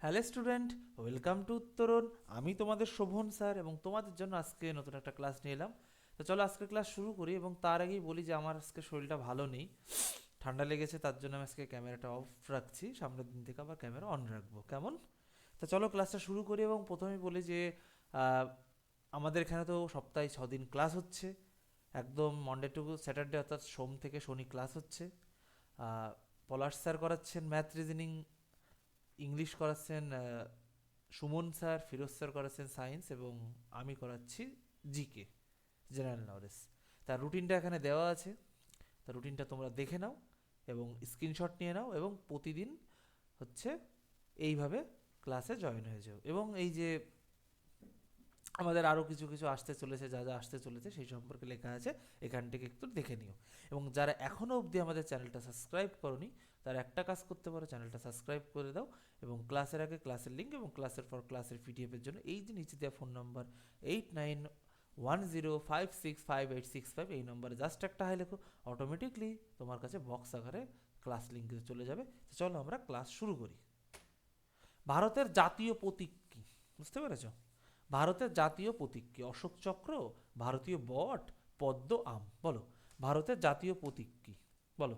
Hello student, welcome to উত্তরণ। আমি তোমাদের শোভন স্যার এবং তোমাদের জন্য আজকে নতুন একটা ক্লাস নিয়ে এলাম। তো চলো আজকে ক্লাস শুরু করি এবং তার আগেই বলি যে আমার আজকে শরীরটা ভালো নেই, ঠান্ডা লেগেছে, তার জন্য আমি আজকে ক্যামেরাটা অফ রাখছি, সামনের দিন থেকে আবার ক্যামেরা অন রাখবো, কেমন? তো চলো ক্লাসটা শুরু করি এবং প্রথমেই বলি যে আহ, আমাদের এখানে তো সপ্তাহে 6 দিন ক্লাস হচ্ছে, একদম মন্ডে টু স্যাটারডে অর্থাৎ সোম থেকে শনি ক্লাস হচ্ছে। পলাশ স্যার করাচ্ছেন ম্যাথ রিজনিং, ইংলিশ করাচ্ছেন সুমন স্যার, ফিরোজ স্যার করাচ্ছেন সায়েন্স এবং আমি করাচ্ছি জিকে, জেনারেল নলেজ। তার রুটিনটা এখানে দেওয়া আছে, তার রুটিনটা তোমরা দেখে নাও এবং স্ক্রিনশট নিয়ে নাও এবং প্রতিদিন হচ্ছে এইভাবে ক্লাসে জয়েন হয়ে যাও। এবং এই যে আমাদের আরও কিছু কিছু আসতে চলেছে, যা যা আসতে চলেছে সেই সম্পর্কে লেখা আছে, এখান থেকে একটু দেখে নিও। এবং যারা এখনও অবধি আমাদের চ্যানেলটা সাবস্ক্রাইব করনি, তারা একটা কাজ করতে পারো, চ্যানেলটা সাবস্ক্রাইব করে দাও এবং ক্লাসের আগে ক্লাসের লিঙ্ক এবং ক্লাসের পর ক্লাসের পিডিএফের জন্য এই যে নিচে দেওয়া ফোন নাম্বার 8910565865, এই নম্বরে জাস্ট একটা হাই লেখো, অটোমেটিকলি তোমার কাছে বক্স আকারে ক্লাস লিঙ্কে চলে যাবে। তো চলো আমরা ক্লাস শুরু করি। ভারতের জাতীয় প্রতীক কি বুঝতে পেরেছো? ভারতের জাতীয় প্রতীক কি? অশোক চক্র, ভারতীয় বট, পদ্ম, আম। বলো, ভারতের জাতীয় প্রতীক কি? বলো।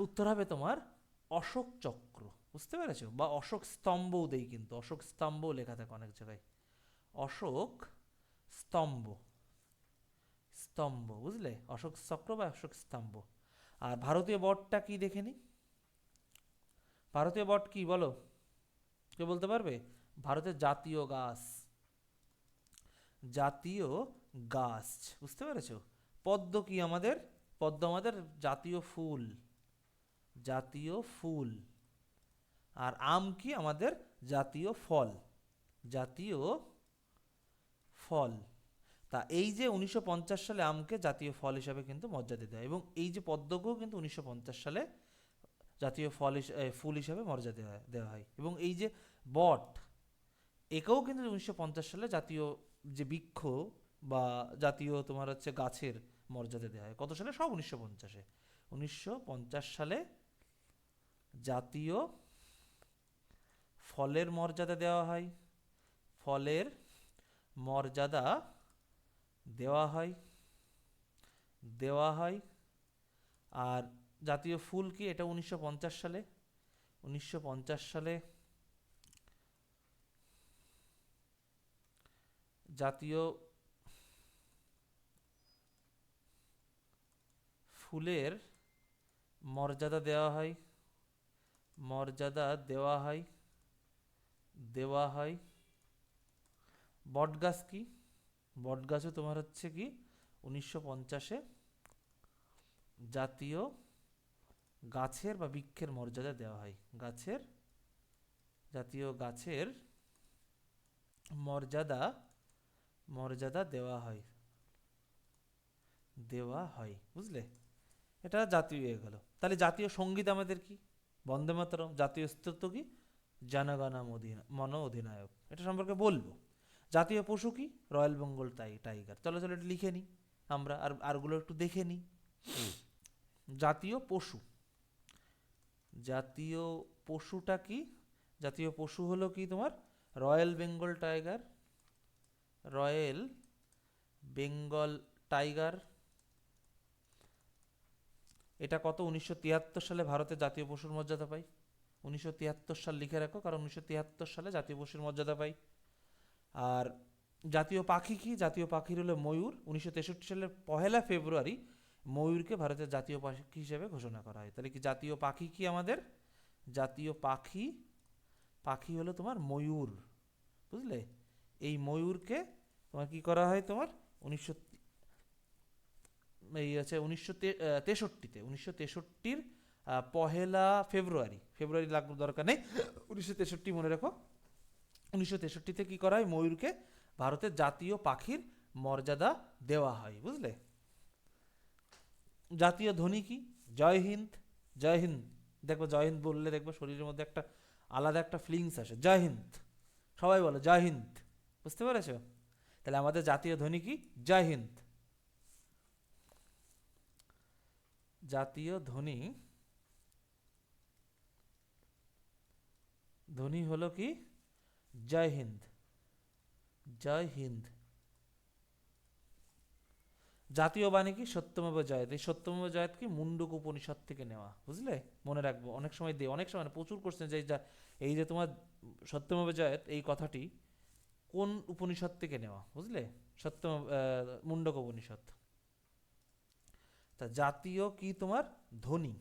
উত্তর হবে তোমার অশোক চক্র। বুঝতে পেরেছো? বা অশোক স্তম্ভও দেই, কিন্তু অশোক স্তম্ভও লেখা থাকে অনেক জায়গায়। অশোক স্তম্ভ, স্তম্ভ, বুঝলে? অশোক চক্র বা অশোক স্তম্ভ। আর ভারতীয় বটটা কি দেখে নি? ভারতীয় বট কি বলো, কে বলতে পারবে? ভারতের জাতীয় গাছ, জাতীয় গাছ। বুঝতে পেরেছো? পদ্ম কি আমাদের? পদ্ম আমাদের জাতীয় ফুল, জাতীয় ফুল। আর আম কি আমাদের? জাতীয় ফল, জাতীয় ফল। তা এই যে 1950 সালে আমকে জাতীয় ফল হিসাবে কিন্তু মর্যাদা দেয় এবং এই যে পদ্মকেও কিন্তু 1950 সালে জাতীয় ফুল হিসাবে মর্যাদা দেওয়া হয়। এবং এই যে বট, একেও কিন্তু 1950 সালে জাতীয় যে বৃক্ষ বা জাতীয় তোমার হচ্ছে গাছের মর্যাদা দেওয়া হয়। কত সালে? সব 1950-এ। 1950 সালে জাতীয় ফলের মর্যাদা দেওয়া হয়, ফলের মর্যাদা দেওয়া হয়, দেওয়া হয়। আর জাতীয় ফুল কি? এটা 1950 সালে, 1950 সালে জাতীয় ফুলের মর্যাদা দেওয়া হয়, মর্যাদা দেওয়া হয়, দেওয়া হয়। বটগাছ কি? বটগাছও তোমার হচ্ছে কি 1950-এ জাতীয় গাছের বা বৃক্ষের মর্যাদা দেওয়া হয়, গাছের, জাতীয় গাছের মর্যাদা, মর্যাদা দেওয়া হয়, দেওয়া হয়। বুঝলে? এটা জাতীয় হয়ে গেল। তাহলে জাতীয় সঙ্গীত আমাদের কি? বন্দে মাতরম। জাতীয় স্তোত্র কি? জনগণ মন অধিনায়ক। এটা সম্পর্কে বলবো। জাতীয় পশু কি? Royal Bengal tiger. চলো চলো এটা লিখে নিই আমরা, আর আরগুলো একটু দেখে নিই। জাতীয় পশু, জাতীয় পশুটা কি? জাতীয় পশু হলো কি তোমার? Royal Bengal tiger, royal Bengal tiger. এটা কত? 1973 সালে ভারতের জাতীয় পশুর মর্যাদা পায়। 1973 সাল লিখে রাখো, কারণ 1973 সালে জাতীয় পশুর মর্যাদা পায়। আর জাতীয় পাখি কি? জাতীয় পাখির হলো ময়ূর। 1963 সালের 1 ফেব্রুয়ারি ময়ূরকে ভারতের জাতীয় পাখি হিসেবে ঘোষণা করা হয়। তাহলে কি জাতীয় পাখি কি আমাদের? জাতীয় পাখি, পাখি হলো তোমার ময়ূর। বুঝলে? এই ময়ূরকে তোমার কি করা হয় তোমার 19 এই আছে 1963-তে, 1963-র 1 ফেব্রুয়ারি, ফেব্রুয়ারি লাগবে দরকার নেই, 1963 মনে রাখো। 1963-তে কি করা হয়? ময়ূরকে ভারতের জাতীয় পাখির মর্যাদা দেওয়া হয়। বুঝলে? জাতীয় ধ্বনি কি? জয় হিন্দ, জয় হিন্দ। দেখবো জয় হিন্দ বললে দেখবো শরীরের মধ্যে একটা আলাদা একটা ফিলিংস আসে। জয় হিন্দ, সবাই বলো জয় হিন্দ। বুঝতে পেরেছো? তাহলে আমাদের জাতীয় ধ্বনি কি? জয় হিন্দ। জাতীয় ধ্বনি ধ্বনি হলো কি? জয় হিন্দ। জয় হিন্দ। জাতীয় বাণী কি? সত্যমেব জয়তে। এই সত্যমেব জয়তে কি? মুন্ডক উপনিষদ থেকে নেওয়া, বুঝলে? মনে রাখবো, অনেক সময় অনেক সময় না, প্রচুর কোশ্চেন যে এই যে তোমার সত্যমেব জয়ত, এই কথাটি কোন উপনিষদ থেকে নেওয়া, বুঝলে? সত্য, মুন্ডক উপনিষদ। তা জাতীয় কি তোমার? ধ্বনি,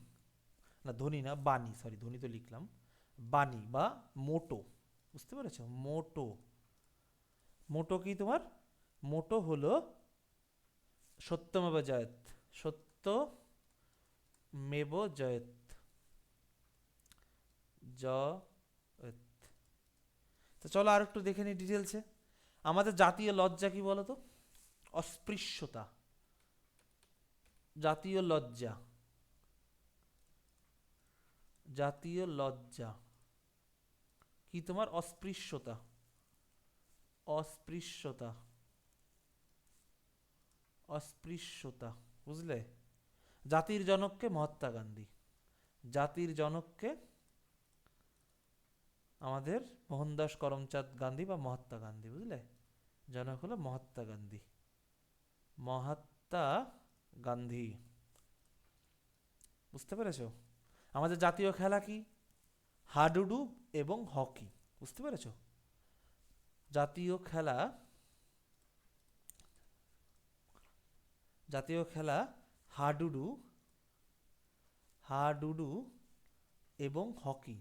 না ধ্বনি না, বাণী, সরি ধ্বনি তো লিখলাম, বাণী বা মোটো, বুঝতে পেরেছো? মোটো। মোটো কি তোমার? মোটো হলো সত্যমেব জয়ত। সত্য মেব জয়ত। জয়ত। তো চলো আর একটু দেখে নিই ডিটেলসে। আমাদের জাতীয় লজ্জা কি বলো তো? অস্পৃশ্যতা। জাতীয় লজ্জা। জাতীয় লজ্জা কি তোমার? অস্পৃশ্যতা। অস্পৃশ্যতা। অস্পৃশ্যতা, বুঝলে? জাতির জনককে? মহাত্মা গান্ধী। জাতির জনককে আমাদের মোহনদাস করমচাঁদ গান্ধী বা মহাত্মা গান্ধী, বুঝলে? জনক হলো মহাত্মা গান্ধী। মহাত্মা গান্ধী, বুঝতে পেরেছো? আমাদের জাতীয় খেলা কি? হাডুডু এবং হকি, বুঝতে পেরেছো? জাতীয় খেলা, জাতীয় খেলা হাডুডু, হাডুডু এবং হকি,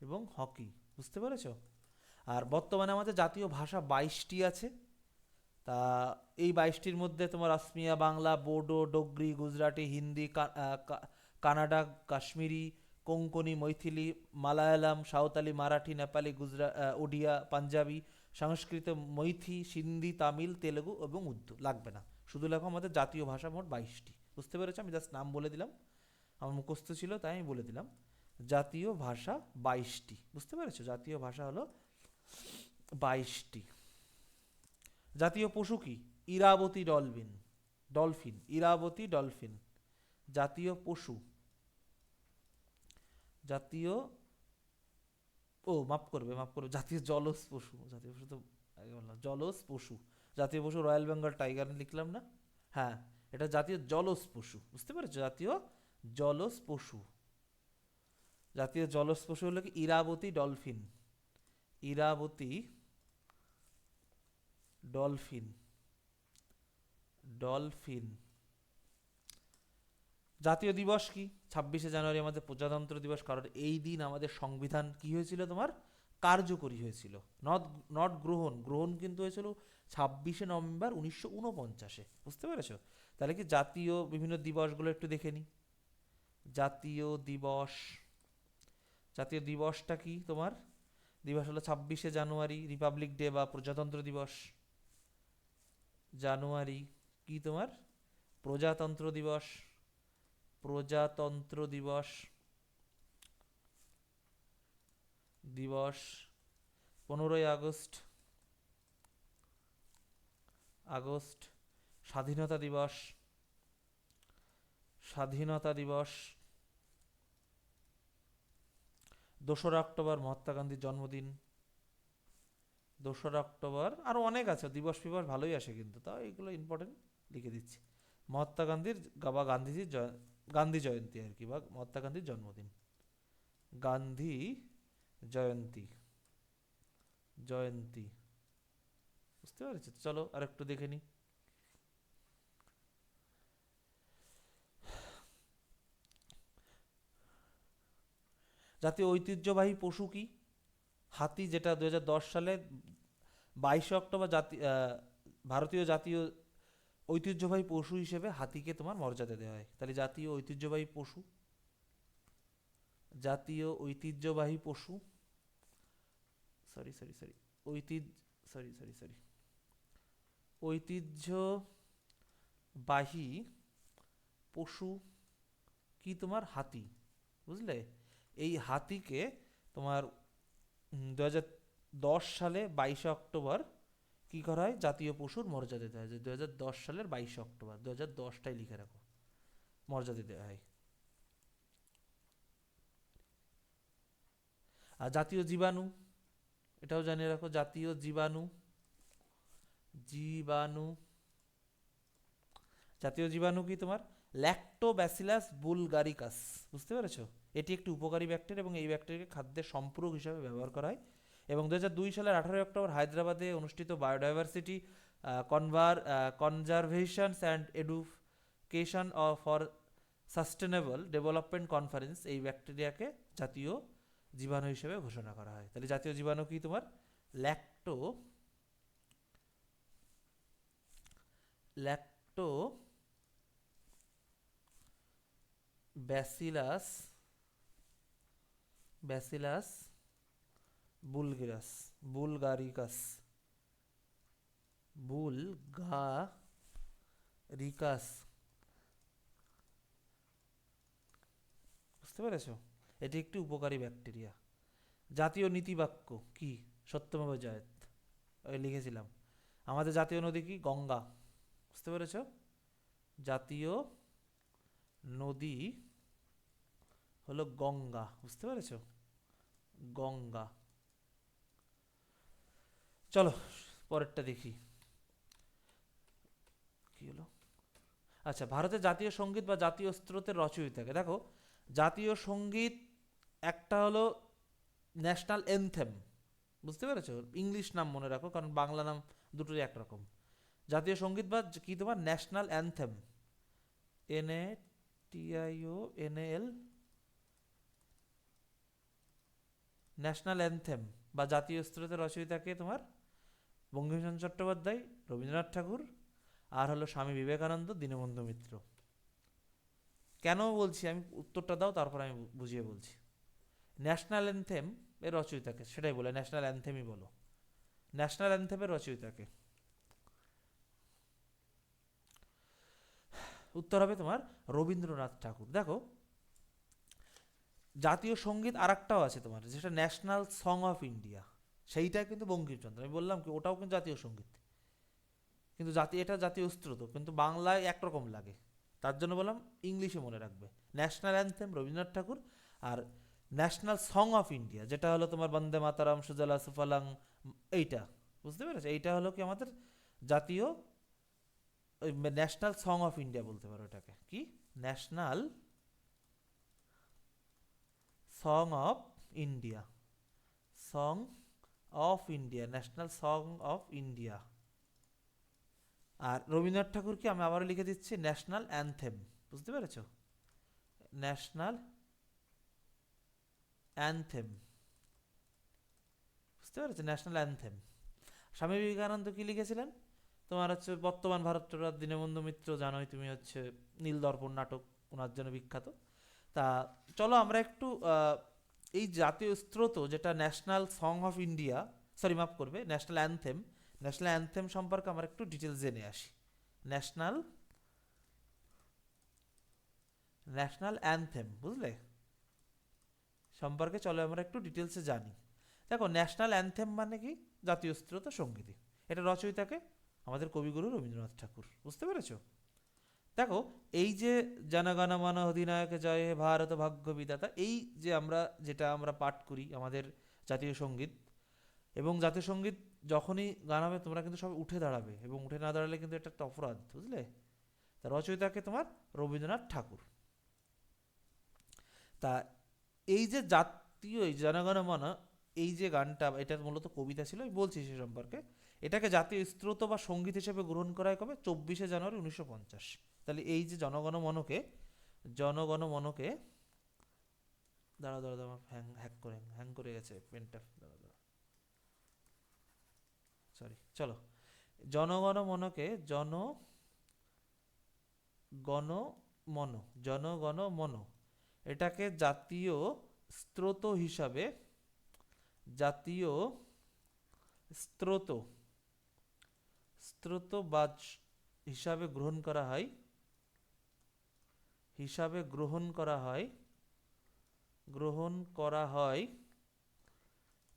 এবং হকি, বুঝতে পেরেছো? আর বর্তমানে আমাদের জাতীয় ভাষা 22টি আছে। তা এই 22টির মধ্যে তোমার অসমিয়া, বাংলা, বোডো, ডোগরি, গুজরাটি, হিন্দি, কানাডা, কাশ্মীরি, কোঙ্কনি, মৈথিলি, মালায়ালাম, সাঁওতালি, মারাঠি, নেপালি, ওড়িয়া, পাঞ্জাবি, সংস্কৃত, মৈথি, সিন্ধি, তামিল, তেলেগু এবং উর্দু। লাগবে না, শুধু লেখো আমাদের জাতীয় ভাষা মোট 22টি। বুঝতে পেরেছো? আমি জাস্ট নাম বলে দিলাম, আমার মুখস্থ ছিল তাই আমি বলে দিলাম। জাতীয় ভাষা 22টি, বুঝতে পেরেছো? জাতীয় ভাষা হলো 22টি। জাতীয় পশু কি? Irrawaddy dolphin. Dolphin, Irrawaddy dolphin. জাতীয় পশু, জাতীয়, ও মাফ করবে, মাফ করবে, জাতীয় জলজ পশু। জাতীয় পশু তো আগে বললাম, জলজ পশু। জাতীয় পশু রয়্যাল বেঙ্গল টাইগার লিখলাম না? হ্যাঁ, এটা জাতীয় জলজ পশু, বুঝতে পেরেছো? জাতীয় জলজ পশু। জাতীয় জলজ পশু হলো কি? Irrawaddy dolphin. Irrawaddy dolphin. Dolphin. জাতীয় দিবস কি? 26শে জানুয়ারি আমাদের প্রজাতন্ত্র দিবস, কারণ এই দিন আমাদের সংবিধান কি হয়েছিল তোমার? কার্যকরী হয়েছিল। নট নট গ্রহণ, গ্রহণ কিন্তু হয়েছিল 26শে নভেম্বর 1949-এ, বুঝতে পেরেছো? তাহলে কি জাতীয় বিভিন্ন দিবসগুলো একটু দেখে নিই। জাতীয় দিবস, জাতীয় দিবসটা কি তোমার? দিবস হলো 26শে জানুয়ারি, রিপাবলিক ডে বা প্রজাতন্ত্র দিবস। জানুয়ারি কি তোমার? প্রজাতন্ত্র দিবস। প্রজাতন্ত্র দিবস। দিবস 15ই আগস্ট। আগস্ট। স্বাধীনতা দিবস। স্বাধীনতা দিবস 2রা অক্টোবর মহাত্মা গান্ধীর জন্মদিন। 2রা অক্টোবর আরও অনেক আছে দিবস ফিবস, ভালোই আসে কিন্তু, তাও এইগুলো ইম্পর্টেন্ট লিখে দিচ্ছি। মহাত্মা গান্ধীর বা গান্ধীজির গান্ধী জয়ন্তী আর কি, বা মহাত্মা গান্ধীর জন্মদিন। গান্ধী জয়ন্তী। জয়ন্তী, বুঝতে পেরেছি? চলো আর একটু দেখে নিই। জাতীয় ঐতিহ্যবাহী পশু কি? হাতি, যেটা 2010 সালে 22শে অক্টোবর ভারতীয় জাতীয় ঐতিহ্যবাহী পশু হিসেবে হাতিকে তোমার মর্যাদা দেওয়া হয়। তাহলে জাতীয় ঐতিহ্যবাহী পশু, জাতীয় ঐতিহ্যবাহী পশু, সরি সরি সরি, ঐতিহ্য, সরি সরি সরি, ঐতিহ্যবাহী পশু কি তোমার? হাতি, বুঝলে? এই হাতিকে তোমার 2010 সালে 22শে অক্টোবর কি করা হয়? জাতীয় পশুর মর্যাদা দেওয়া হয়। 2010 সালের 22শে অক্টোবর, 2010টাই লিখে রাখো, মর্যাদা দেওয়া হয়। আর জাতীয় জীবাণু, এটাও জানিয়ে রাখো, জাতীয় জীবাণু, জীবাণু, জাতীয় জীবাণু কি তোমার ল্যাক্টোব্যাসিলাস বুলগারিকাস, বুঝতে পেরেছো? এটি একটি উপকারী ব্যাকটেরিয়া এবং এই ব্যাকটেরিয়াকে খাদ্যের সম্পূরক হিসাবে ব্যবহার করা হয়। এবং 2002 সালের 18 অক্টোবর হায়দ্রাবাদে অনুষ্ঠিত biodiversity conservations and education for sustainable development conference এই ব্যাকটেরিয়াকে জাতীয় জীবাণু হিসেবে ঘোষণা করা হয়। তাহলে জাতীয় জীবাণু কি তোমার lacto bacillus bacillus bulgaricus bulgaricus, বুঝতে পেরেছো? এটি একটি উপকারী ব্যাকটেরিয়া। জাতীয় নীতিবাক্য কি? সত্যমেব জয়ত, ওই লিখেছিলাম। আমাদের জাতীয় নদী কি? গঙ্গা, বুঝতে পেরেছো? জাতীয় নদী হলো গঙ্গা, বুঝতে পেরেছো? গঙ্গা। চলো পরেরটা দেখি কি হলো। আচ্ছা, ভারতের জাতীয় সঙ্গীত বা জাতীয় স্রোতের রচয়িতাকে দেখো। জাতীয় সঙ্গীত একটা হলো ন্যাশনাল এনথেম, বুঝতে পেরেছো? ইংলিশ নাম মনে রাখো, কারণ বাংলা নাম দুটোই একরকম। জাতীয় সঙ্গীত বা কি তোমার national anthem, NATIONAL, national anthem বা জাতীয় স্রোতের রচয়িতাকে তোমার বঙ্কিমচন্দ্র চট্টোপাধ্যায়, রবীন্দ্রনাথ ঠাকুর, আর হলো স্বামী বিবেকানন্দ, দীনবন্ধু মিত্র। কেন বলছি আমি, উত্তরটা দাও তারপর আমি বুঝিয়ে বলছি। ন্যাশনাল অ্যানথেম এর রচয়িতাকে, সেটাই বলে ন্যাশনাল অ্যানথেমই বলো। ন্যাশনাল অ্যানথেমের রচয়িতাকে উত্তর হবে তোমার রবীন্দ্রনাথ ঠাকুর। দেখো জাতীয় সঙ্গীত আর একটাও আছে তোমার, যেটা ন্যাশনাল সং অফ ইন্ডিয়া, সেইটা কিন্তু বঙ্কিমচন্দ্র। আমি বললাম কি ওটাও কিন্তু জাতীয় সঙ্গীত, কিন্তু এটা জাতীয় স্রোত, কিন্তু বাংলায় একরকম লাগে, তার জন্য বললাম ইংলিশে মনে রাখবে। ন্যাশনাল অ্যানথেম রবীন্দ্রনাথ ঠাকুর, আর ন্যাশনাল সং অফ ইন্ডিয়া যেটা হলো তোমার বন্দে মাতারাম, সুজলা সুফলাং, এইটা, বুঝতে পেরেছো? এইটা হলো কি আমাদের জাতীয়, ন্যাশনাল সং অফ ইন্ডিয়া বলতে পারো এটাকে। কি? National song of India, song of India, national song of India. আর রবীন্দ্রনাথ ঠাকুরকে আমি আবারও লিখে দিচ্ছি ন্যাশনাল অ্যানথেম, বুঝতে পেরেছো? ন্যাশনাল অ্যানথেম, বুঝতে পেরেছো? National anthem. স্বামী বিবেকানন্দ কি লিখেছিলেন তোমার হচ্ছে বর্তমান ভারত, দীনবন্ধু মিত্র জানোই তুমি, হচ্ছে নীলদর্পণ নাটক ওনার জন্য বিখ্যাত। তা চলো আমরা একটু এই জাতীয় স্রোত যেটা national song of India, sorry মাফ করবে, ন্যাশনাল অ্যানথেম, ন্যাশনাল অ্যানথেম সম্পর্কে আমরা একটু ডিটেলস জেনে আসি। ন্যাশনাল অ্যানথেম, বুঝলে, সম্পর্কে চলো আমরা একটু ডিটেলসে জানি। দেখো ন্যাশনাল অ্যানথেম মানে কি? জাতীয় স্রোত সঙ্গীতই। এটা রচয়িতাকে আমাদের কবিগুরু রবীন্দ্রনাথ ঠাকুর, বুঝতে পেরেছো? দেখো এই যে জনগণ মন অধিনায়ক জয় হে ভারত ভাগ্য বিধাতা, এই যে যেটা আমরা পাঠ করি আমাদের জাতীয় সঙ্গীত, এবং জাতীয় সঙ্গীত যখনই গান হবে তোমরা কিন্তু সব উঠে দাঁড়াবে, এবং উঠে না দাঁড়ালে কিন্তু এটা একটা অপরাধ, বুঝলে? তা রচয়িতাকে তোমার রবীন্দ্রনাথ ঠাকুর। তা এই যে জাতীয় এই জনগণ মন, এই যে গানটা, এটা মূলত কবিতা ছিল, আমি বলছি সে সম্পর্কে। এটাকে জাতীয় স্রোত বা সঙ্গীত হিসেবে গ্রহণ করা হয় কবে? 24শে জানুয়ারি 1950। তাহলে এই যে জনগণমনকে, জনগণমনকে, দাঁড়া দাঁড়া দাঁড়া, হ্যাং করে গেছে পেনটা, দাঁড়া দাঁড়া, সরি। চলো, জনগণমনকে, জনগণমন, এটাকে জাতীয় স্রোত হিসাবে, জাতীয় স্রোত বা হিসাবে গ্রহণ করা হয়, গ্রহণ করা হয়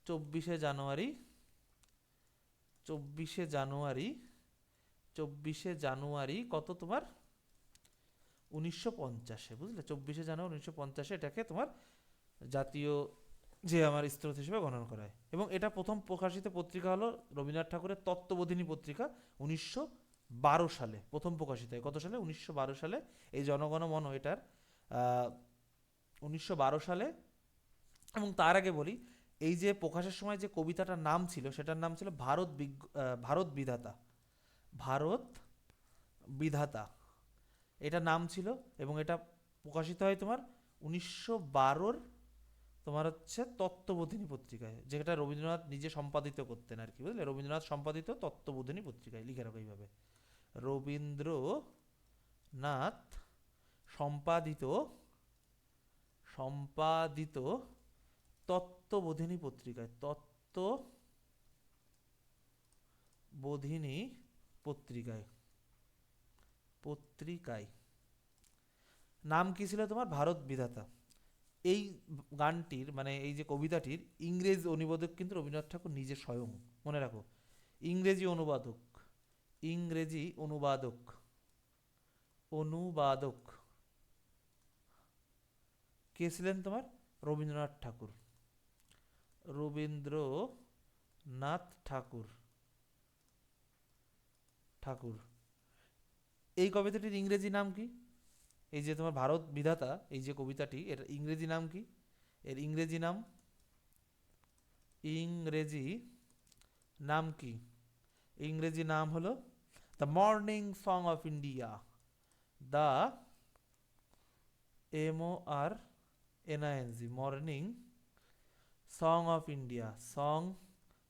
24শে জানুয়ারি, 24শে জানুয়ারি কত তোমার 1950-এ, বুঝলে? 24শে জানুয়ারি 1950-এ এটাকে তোমার জাতীয় যে আমার স্রোত হিসেবে গণনা করা হয়। এবং এটা প্রথম প্রকাশিত পত্রিকা হলো রবীন্দ্রনাথ ঠাকুরের তত্ত্ববোধিনী পত্রিকা, 1912 সালে প্রথম প্রকাশিত হয়। কত সালে? 1912 সালে। এই জনগণমন এটার 1912 সালে। এবং তার আগে বলি, এই যে প্রকাশের সময় যে কবিতাটার নাম ছিল সেটার নাম ছিল ভারত বিধাতা। ভারত বিধাতা এটা নাম ছিল। এবং এটা প্রকাশিত হয় তোমার 1912 তোমার হচ্ছে তত্ত্ববোধিনী পত্রিকায়, যেটা রবীন্দ্রনাথ নিজে সম্পাদিত করতেন আর কি, বুঝলে? রবীন্দ্রনাথ সম্পাদিত তত্ত্ববোধিনী পত্রিকায় লিখে রাখো এইভাবে, রবীন্দ্রনাথ সম্পাদিত সম্পাদিত তত্ত্ববোধিনী পত্রিকায়, তত্ত্ববোধিনী পত্রিকায় পত্রিকায় নাম কি ছিল তোমার? ভারত বিধাতা। এই গানটির মানে এই যে কবিতাটির ইংরেজি অনুবাদক কিন্তু রবীন্দ্রনাথ ঠাকুর নিজে স্বয়ং, মনে রাখো। ইংরেজি অনুবাদক, ইংরেজি অনুবাদক, অনুবাদক কে ছিলেন তোমার? রবীন্দ্রনাথ ঠাকুর। রবীন্দ্রনাথ ঠাকুর ঠাকুর এই কবিতাটির ইংরেজি নাম কি? এই যে তোমার ভারত বিধাতা, এই যে কবিতাটি, এর ইংরেজি নাম কি? এর ইংরেজি নাম কি? ইংরেজি নাম হলো the morning song of India. The MORNING, morning song of India, song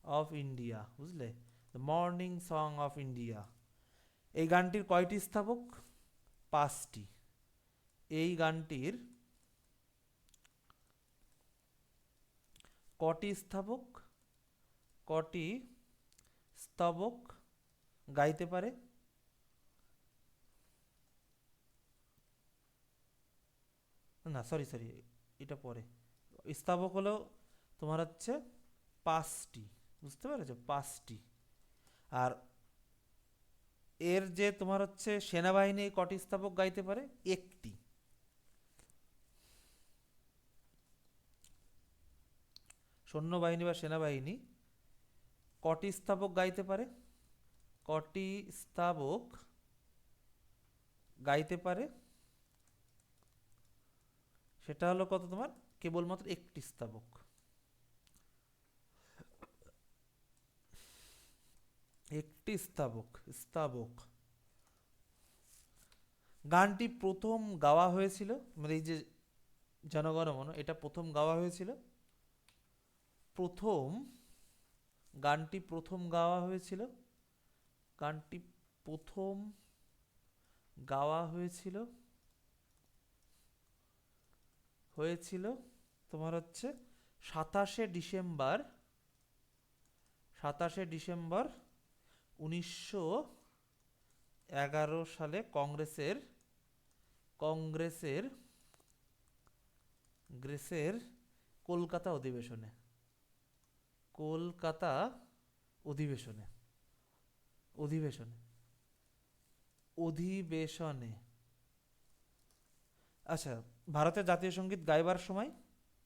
of India, বুঝলে? The morning song of India. এই গানটির কয়টি স্থাপক? 5টি। এই গানটির কটি স্থাপক, কটি স্তবক গাইতে পারে? না, সরি সরি, এটা পরে। স্থাবক হলো তোমার হচ্ছে 5টি, বুঝতে পেরেছো? 5টি। আর এর যে তোমার হচ্ছে সেনাবাহিনী কটি স্থাপক গাইতে পারে? 1টি। সৈন্যবাহিনী বা সেনাবাহিনী কটি স্থাপক গাইতে পারে? কটি স্থাবক গাইতে পারে? সেটা হলো কত তোমার? কেবলমাত্র 1টি স্থাবক। 1টি স্থাবক, স্থাবক। গানটি প্রথম গাওয়া হয়েছিল, মানে এই যে জনগণমন, এটা প্রথম গাওয়া হয়েছিল, প্রথম গানটি প্রথম গাওয়া হয়েছিল, গানটি প্রথম গাওয়া হয়েছিল হয়েছিল তোমার হচ্ছে 27শে ডিসেম্বর, 27শে ডিসেম্বর 1911 সালে কংগ্রেসের কংগ্রেসের গ্রেসের কলকাতা অধিবেশনে, কলকাতা অধিবেশনে, অধিবেশনে, অধিবেশনে। আচ্ছা, ভারতের জাতীয় সঙ্গীত গাইবার সময়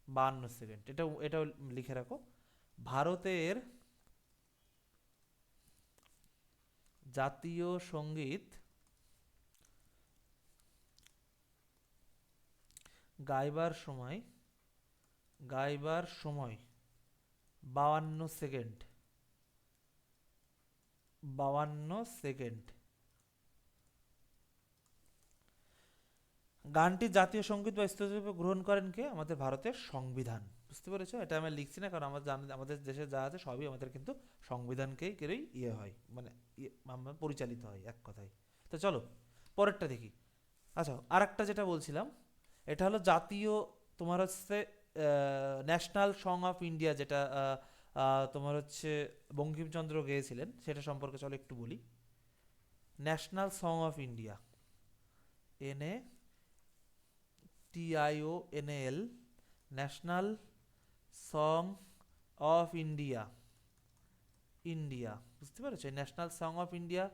52 সেকেন্ড, এটাও লিখে রাখো। ভারতের জাতীয় সঙ্গীত গাইবার সময়, গাইবার সময় 52 সেকেন্ড, 52 সেকেন্ড। গানটি জাতীয় সঙ্গীত বা স্তোত্র রূপে গ্রহণ করেন কে? আমাদের ভারতের সংবিধান, বুঝতে পেরেছো? এটা আমি লিখছি না কারণ আমাদের দেশে যা আছে সবই আমাদের কিন্তু সংবিধানকেই কেড়েই হয়, মানে আমরা পরিচালিত হয় এক কথায়। তো চলো পরেরটা দেখি। আচ্ছা, আর একটা যেটা বলছিলাম, এটা হলো জাতীয় তোমার হচ্ছে ন্যাশনাল সং অফ ইন্ডিয়া, যেটা তোমার হচ্ছে বঙ্কিমচন্দ্র গেয়েছিলেন, সেটা সম্পর্কে চলো একটু বলি। National song of India, NATIONAL, national song of India, India, বুঝতে পেরেছো? ন্যাশনাল সং অফ ইন্ডিয়া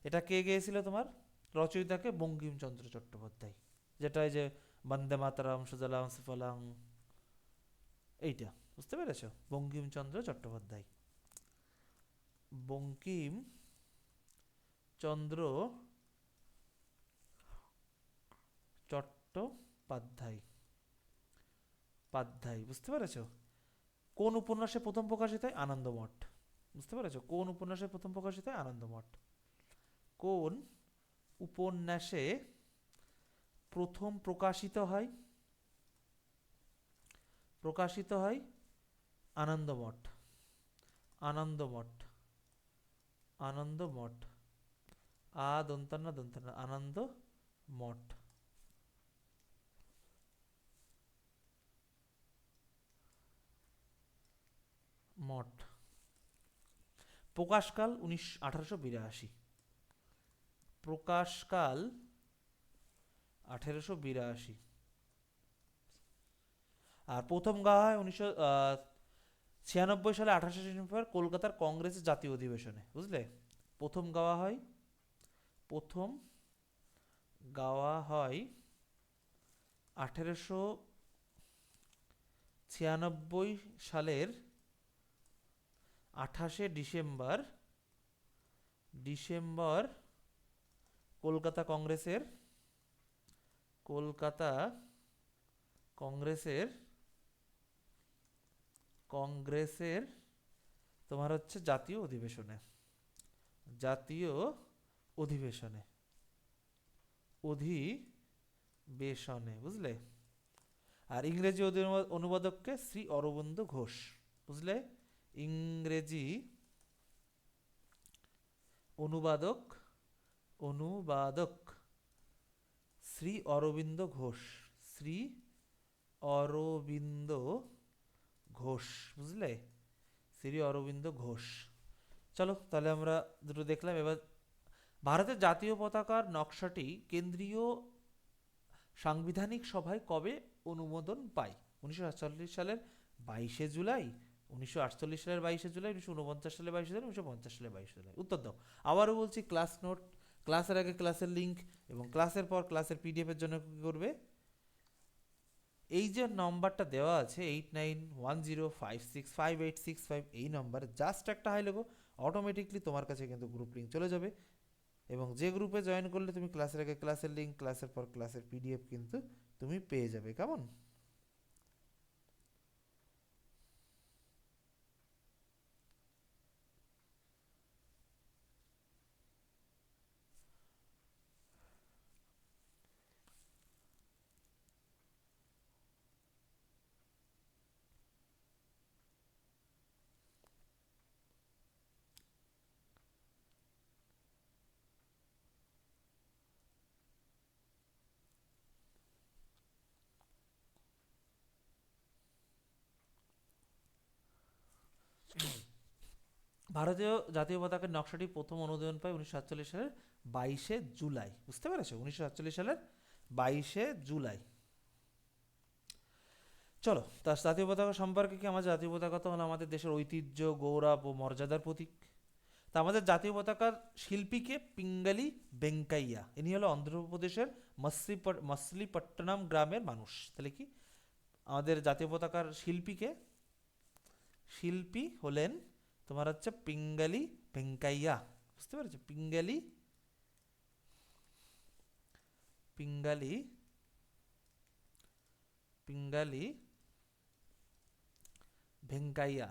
এটা কে গেয়েছিল তোমার? রচয়িতাকে বঙ্কিমচন্দ্র চট্টোপাধ্যায়, যেটা এই যে বন্দে মাতারাম সুজলাং সুফলাং, এইটা, বুঝতে পেরেছো? বঙ্কিমচন্দ্র চট্টোপাধ্যায়। বঙ্কিমচন্দ্র চট্টোপাধ্যায়। বুঝতে পেরেছো? কোন উপন্যাসে প্রথম প্রকাশিত হয়? আনন্দমঠ। বুঝতে পেরেছো? কোন উপন্যাসে প্রথম প্রকাশিত হয়? আনন্দমঠ। কোন উপন্যাসে প্রথম প্রকাশিত হয় আনন্দমঠ। আনন্দমঠ। আনন্দমঠ। দন্তান্ন দন্তান্ন আনন্দ মঠ। মঠ। প্রকাশকাল 1882। প্রকাশকাল 1882। আর প্রথম গাওয়া হয় 1996 সালে 28শে ডিসেম্বর কলকাতার কংগ্রেসের জাতীয় অধিবেশনে। বুঝলে? প্রথম গাওয়া হয় প্রথম গাওয়া হয় 1896 সালের 28শে ডিসেম্বর কলকাতা কংগ্রেসের তোমার হচ্ছে জাতীয় অধিবেশনে। বুঝলে? আর ইংরেজি অনুবাদককে শ্রী অরবিন্দ ঘোষ। বুঝলে? ইংরেজি অনুবাদক শ্রী অরবিন্দ ঘোষ। বুঝলে? শ্রী অরবিন্দ ঘোষ। চলো তাহলে আমরা দুটো দেখলাম। এবার ভারতের জাতীয় পতাকার নকশাটি কেন্দ্রীয় সাংবিধানিক সভায় কবে অনুমোদন পায়? 1948 সালের 22শে জুলাই, 1948 সালের 22শে জুলাই, 1949 সালের 22শে জুলাই, 1950 সালের 22শে জুলাই। উত্তর দাও। আবারও বলছি, ক্লাস নোট, ক্লাসের আগে ক্লাসের লিঙ্ক এবং ক্লাসের পর ক্লাসের পিডিএফ এর জন্য কি করবে? এই যে নম্বরটা দেওয়া আছে 8910565865, এই নম্বরে জাস্ট একটা হাই লেগো, অটোমেটিকলি তোমার কাছে কিন্তু গ্রুপ লিঙ্ক চলে যাবে। এবং যে গ্রুপে জয়েন করলে তুমি ক্লাসের আগে ক্লাসের লিঙ্ক, ক্লাসের পর ক্লাসের পিডিএফ কিন্তু তুমি পেয়ে যাবে। কেমন? ভারতীয় জাতীয় পতাকার নকশাটি প্রথম অনুমোদন পায় 1947 সালের 22শে জুলাই। বুঝতে পেরেছো? 1947 সালের 22শে জুলাই। চলো, তার জাতীয় পতাকা সম্পর্কে কি? আমার জাতীয় পতাকা তো হলো আমাদের দেশের ঐতিহ্য, গৌরব ও মর্যাদার প্রতীক। তা আমাদের জাতীয় পতাকার শিল্পীকে পিঙ্গালি ভেঙ্কাইয়া। ইনি হলো অন্ধ্রপ্রদেশের মছলিপট্টনম গ্রামের মানুষ। তাহলে কি আমাদের জাতীয় পতাকার শিল্পী হলেন তোমার হচ্ছে পিঙ্গালি ভেঙ্কাইয়া। বুঝতে পেরেছো? পিঙ্গালি ভেঙ্কাইয়া।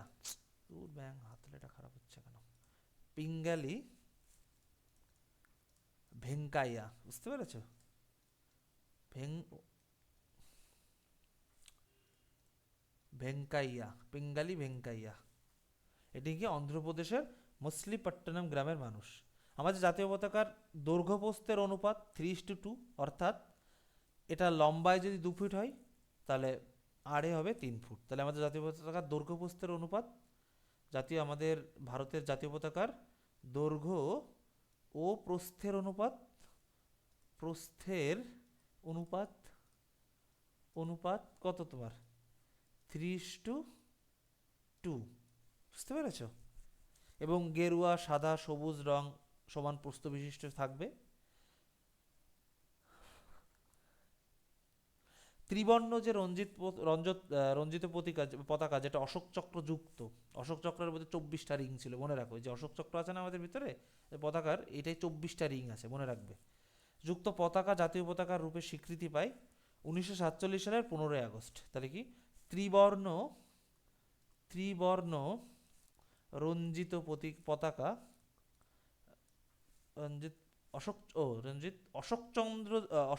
হাতলেটা খারাপ হচ্ছে কেন? পিঙ্গালি ভেঙ্কাইয়া। বুঝতে পেরেছো? পিঙ্গালি ভেঙ্কাইয়া। এটি কি অন্ধ্রপ্রদেশের মছলিপট্টনম গ্রামের মানুষ। আমাদের জাতীয় পতাকার দৈর্ঘ্য প্রস্থের অনুপাত 3:2, অর্থাৎ এটা লম্বায় যদি 2 ফিট হয় তাহলে আড়ে হবে 3 ফুট। তাহলে আমাদের জাতীয় পতাকার দৈর্ঘ্য প্রস্থের অনুপাত, আমাদের ভারতের জাতীয় পতাকার দৈর্ঘ্য ও প্রস্থের অনুপাত কত তোমার? 3:2। বুঝতে পেরেছো? এবং গেরুয়া, সাদা, সবুজ রং সমান প্রস্থ বিশিষ্ট থাকবে। ত্রিবর্ণ যে রঞ্জিত পতাকা যেটা অশোক চক্র যুক্ত, অশোক চক্রের মধ্যে 24টা রিং ছিল, মনে রাখো। যে অশোক চক্র আছে না আমাদের ভিতরে পতাকার, এটাই 24টা রিং আছে, মনে রাখবে। যুক্ত পতাকা জাতীয় পতাকার রূপে স্বীকৃতি পায় 1947 সালের 15ই আগস্ট। তাহলে কি ত্রিবর্ণ ত্রিবর্ণ রঞ্জিত পতাকা, রঞ্জিত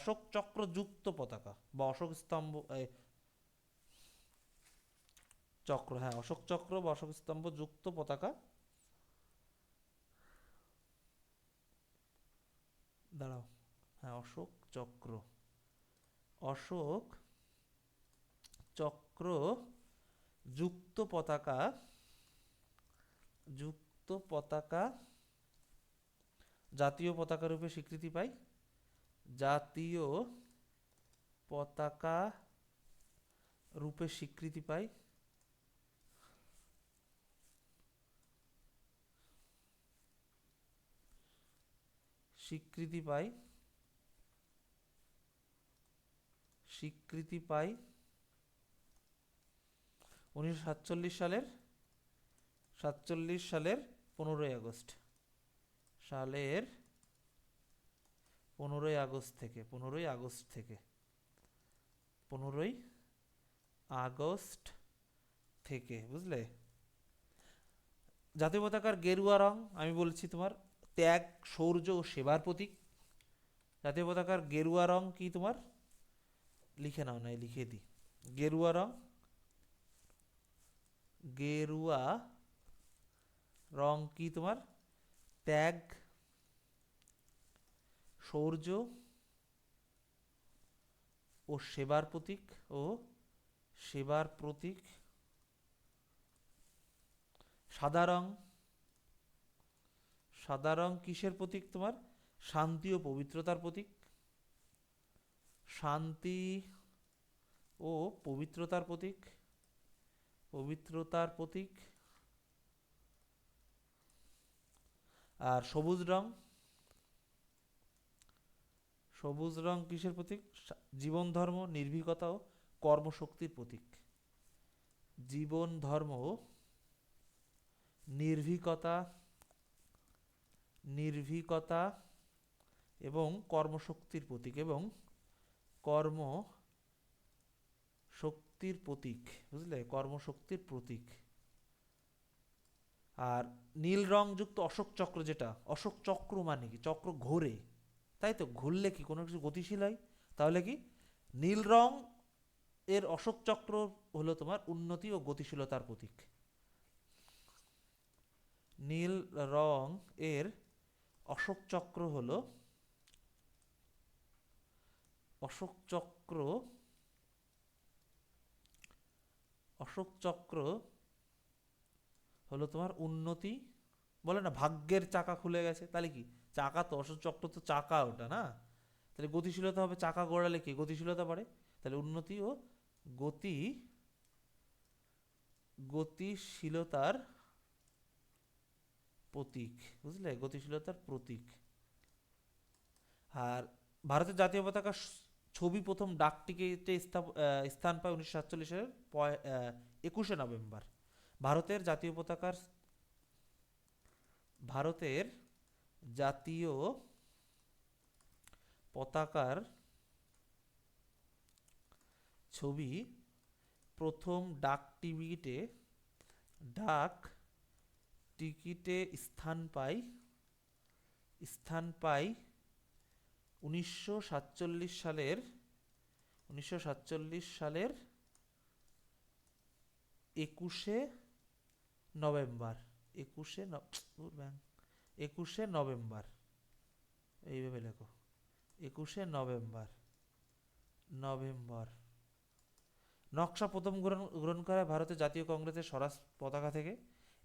অশোক চক্র যুক্ত পতাকা বা অশোক স্তম্ভ চক্র, হ্যাঁ অশোক চক্র বা অশোক স্তম্ভ যুক্ত পতাকা, দাঁড়াও, হ্যাঁ অশোক চক্র যুক্ত পতাকা জাতীয় পতাকা রূপে স্বীকৃতি পায়, জাতীয় পতাকা রূপে স্বীকৃতি পায় স্বীকৃতি পায় স্বীকৃতি পায় 1947 সালের 15ই আগস্ট সালের 15ই আগস্ট থেকে 15ই আগস্ট থেকে, বুঝলে। জাতীয় পতাকার গেরুয়া রং আমি বলছি তোমার ত্যাগ, শৌর্য ও সেবার প্রতীক। জাতীয় পতাকার গেরুয়া রং কি তোমার, লিখে নাও, নাই লিখে দিই। গেরুয়া রং কি তোমার ত্যাগ, শৌর্য ও সেবার প্রতীক সাদা রং কিসের প্রতীক তোমার, শান্তি ও পবিত্রতার প্রতীক। শান্তি ও পবিত্রতার প্রতীক। আর সবুজ রং কিসের প্রতীক, জীবন ধর্ম, নির্ভীকতা ও কর্মশক্তির প্রতীক। জীবন ধর্ম, নির্ভীকতা এবং কর্মশক্তির প্রতীক, বুঝলে, কর্মশক্তির প্রতীক। আর নীল রং যুক্ত অশোক চক্র, যেটা অশোক চক্র মানে কি, চক্র ঘোরে, তাই তো, ঘুরলে কি কোনো কিছু গতিশীল হয়, তাহলে কি নীল রং এর অশোক চক্র হলো তোমার উন্নতি ও গতিশীলতার প্রতীক। নীল রং এর অশোক চক্র হলো তোমার উন্নতি, বলে না ভাগ্যের চাকা খুলে গেছে, তাহলে কি চাকা তো, অশোক চক্র তো চাকা, ওটা না, তাহলে গতিশীলতা হবে, চাকা গড়ালে কি গতিশীলতা বাড়ে, তাহলে উন্নতি ও গতিশীলতার প্রতীক, বুঝলে, গতিশীলতার প্রতীক। আর ভারতের জাতীয় পতাকা ছবি প্রথম ডাক টিকিটে স্থান পায় 1947 সালের 21শে নভেম্বর। ভারতের জাতীয় পতাকার ছবি প্রথম ডাক টিকিটে স্থান পায় 1947 সালের 21শে নভেম্বর। 21শে নভেম্বর, এইভাবে লেখো, 21শে নভেম্বর। নকশা প্রথম গ্রহণ করা হয় ভারতের জাতীয় কংগ্রেসের স্বরাজ পতাকা থেকে,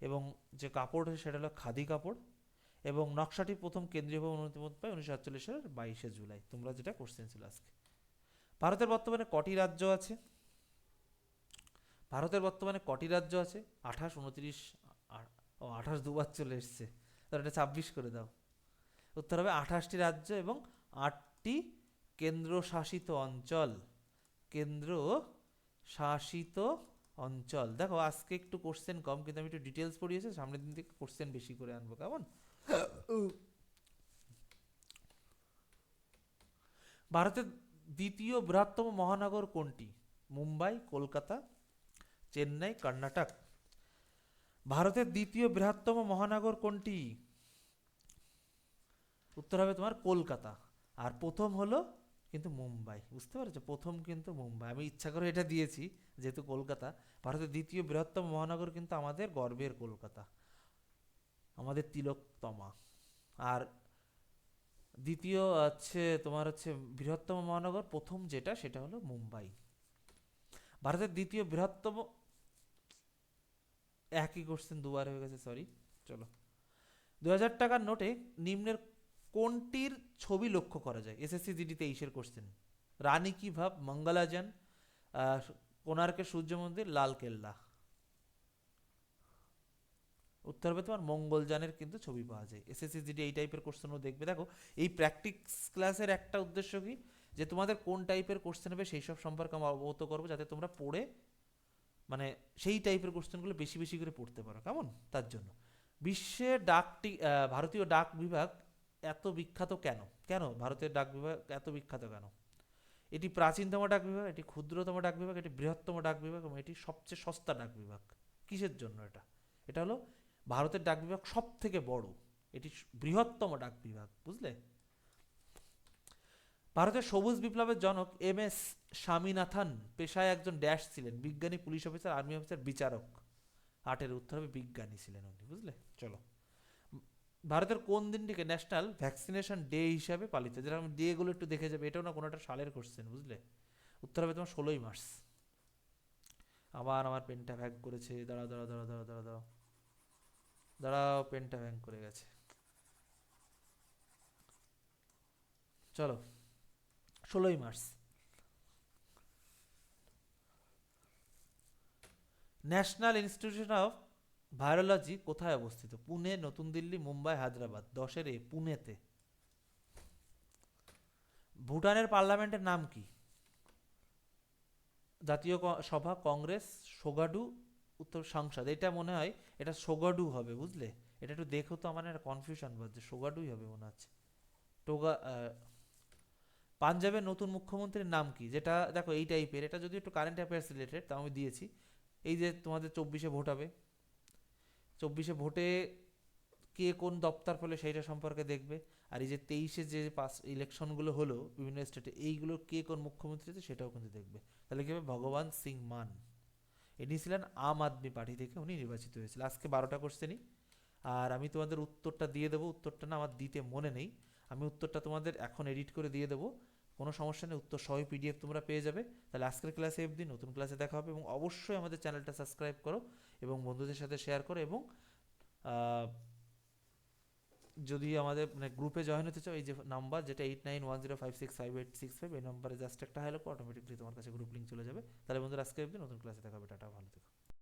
এবং যে কাপড় সেটা হলো খাদি কাপড়, এবং নকশাটি প্রথম কেন্দ্রীয়ভাবে অনুমতি পায় 1948 সালের 22শে জুলাই। তোমরা যেটা কোশ্চেন ছিল আজকে। ভারতের বর্তমানে কটি রাজ্য আছে? 28, 29, 28 দুবার চলে এসছে, তাহলে এটা 26 করে দাও। উত্তর হবে 28টি রাজ্য এবং 8টি কেন্দ্রশাসিত অঞ্চল। কেন্দ্র শাসিত অঞ্চল। দেখো আজকে একটু কোশ্চেন কম, কিন্তু আমি একটু ডিটেলস পড়িয়েছি, সামনের দিন থেকে কোশ্চেন বেশি করে আনবো, কেমন? ভারতের দ্বিতীয় বৃহত্তম মহানগর কোনটি? মুম্বাই, কলকাতা, চেন্নাই, কর্ণাটক। ভারতের দ্বিতীয় বৃহত্তম মহানগর কোনটি? উত্তর হবে তোমার কলকাতা। আর প্রথম হলো কিন্তু মুম্বাই, বুঝতে পারছো? প্রথম কিন্তু মুম্বাই, আমি ইচ্ছা করে এটা দিয়েছি যেহেতু কলকাতা। ভারতের দ্বিতীয় বৃহত্তম মহানগর কিন্তু আমাদের গর্বের কলকাতা, আমাদের তিলকতমা। আর দ্বিতীয় হচ্ছে তোমার হচ্ছে বৃহত্তম মহানগর, প্রথম যেটা সেটা হলো মুম্বাই। ভারতের দ্বিতীয় বৃহত্তম, একই কোশ্চেন দুবার হয়ে গেছে, সরি। চলো, 2000 টাকার নোটে নিম্নের কোনটির ছবি লক্ষ্য করা যায়? এসএসসি জিডি 23-এর কোশ্চেন। রানী কি ভাব, মঙ্গলাজান, কোণার্কের সূর্য মন্দির, লাল কেল্লা। উত্তর হবে তোমার মঙ্গলযানের কিন্তু ছবি পাওয়া যায়। এসএসসি জিডি এই টাইপের কোশ্চেনও দেখবে। দেখো এই প্র্যাকটিস ক্লাসের একটা উদ্দেশ্য কি, যে তোমাদের কোন টাইপের কোশ্চেন হবে সেই সব সম্পর্কে আমি অবগত করবো, যাতে তোমরা পড়ে মানে সেই টাইপের কোশ্চেনগুলো বেশি বেশি করে পড়তে পারো, কেমন? তার জন্য বিশ্বে ভারতীয় ডাক বিভাগ এত বিখ্যাত কেন? কেন ভারতের ডাক বিভাগ এত বিখ্যাত কেন? এটি প্রাচীনতম ডাক বিভাগ, এটি ক্ষুদ্রতম ডাক বিভাগ, এটি বৃহত্তম ডাক বিভাগ, এবং এটি সবচেয়ে সস্তা ডাক বিভাগ। কিসের জন্য এটা? এটা হলো ভারতের ডাক বিভাগ সব থেকে বড়, এটি বৃহত্তম ডাক বিভাগ, বুঝলে? ভারতের সবুজ বিপ্লবের জনক এম.এস. স্বামীনাথন পেশায় একজন ড্যাশ ছিলেন? বিজ্ঞানী, পুলিশ অফিসার, আর্মি অফিসার, বিচারক। 8-এর উত্তর হবে বিজ্ঞানী ছিলেন উনি, বুঝলে? চলো, ভারতের কোন দিনটিকে ন্যাশনাল ভ্যাকসিনেশন ডে হিসাবে পালিত? যেরকম ডে গুলো একটু দেখে যাবে, এটাও না কোনোটা সালের কোশ্চেন, বুঝলে? উত্তর হবে তোমার 16ই মার্চ। আবার আমার পেনটা ভ্যাগ করেছে, দাঁড়াও দাঁড়াও দাঁড়াও দাঁড়াও দাঁড়াও দাঁড়াও দাঁড়াও, পেনটা ভ্যাং করে গেছে। চলো, 16ই March. National institution of virology কোথায় অবস্থিত? পুনে, নতুন দিল্লি, মুম্বাই, হায়দ্রাবাদ। 10-এর পুনেতে। ভুটানের পার্লামেন্টের নাম কি? জাতীয় সভা, কংগ্রেস, সোগাডু, উত্তর সংসদ। এটা মনে হয় এটা সোগাডু হবে, বুঝলে? এটা একটু দেখো তো, আমার একটা কনফিউশন বাজছে, সোগাডুই হবে মনে হচ্ছে। টোগা পাঞ্জাবের নতুন মুখ্যমন্ত্রীর নাম কি? যেটা দেখো এই টাইপের, এটা যদি একটু কারেন্ট অ্যাফেয়ার্স রিলেটেড তাও আমি দিয়েছি। এই যে তোমাদের 24-এ ভোট হবে, 24-এ ভোটে কে কোন দপ্তর পেলে সেইটা সম্পর্কে দেখবে। আর এই যে 23-এ যে পাস ইলেকশনগুলো হলো বিভিন্ন স্টেটে, এইগুলো কে কোন মুখ্যমন্ত্রী আছে সেটাও কিন্তু দেখবে। তাহলে কি হবে? ভগবান সিং মান, ইনি ছিলেন আম আদমি পার্টি থেকে, উনি নির্বাচিত হয়েছিল। আজকে 12টা কোশ্চেনই। আর আমি তোমাদের উত্তরটা দিয়ে দেবো, উত্তরটা না আমার দিতে মনে নেই, আমি উত্তরটা তোমাদের এখন এডিট করে দিয়ে দেবো, কোনো সমস্যা নেই। উত্তর সহ পিডিএফ তোমরা পেয়ে যাবে। তাহলে আজকের ক্লাসে অবধি, নতুন ক্লাসে দেখা হবে। এবং অবশ্যই আমাদের চ্যানেলটা সাবস্ক্রাইব করো এবং বন্ধুদের সাথে শেয়ার করো। এবং যদি আমাদের মানে গ্রুপে জয়েন হতে চাও, এই যে নাম্বার যেটা 8910565865, এই নাম্বারে জাস্ট একটা হাই লোক, অটোমেটিকলি তোমার কাছে গ্রুপ লিঙ্ক চলে যাবে। তাহলে বন্ধুরা আজকে অবধি, নতুন ক্লাসে দেখা হবে। টাটা, ভালো থেকো।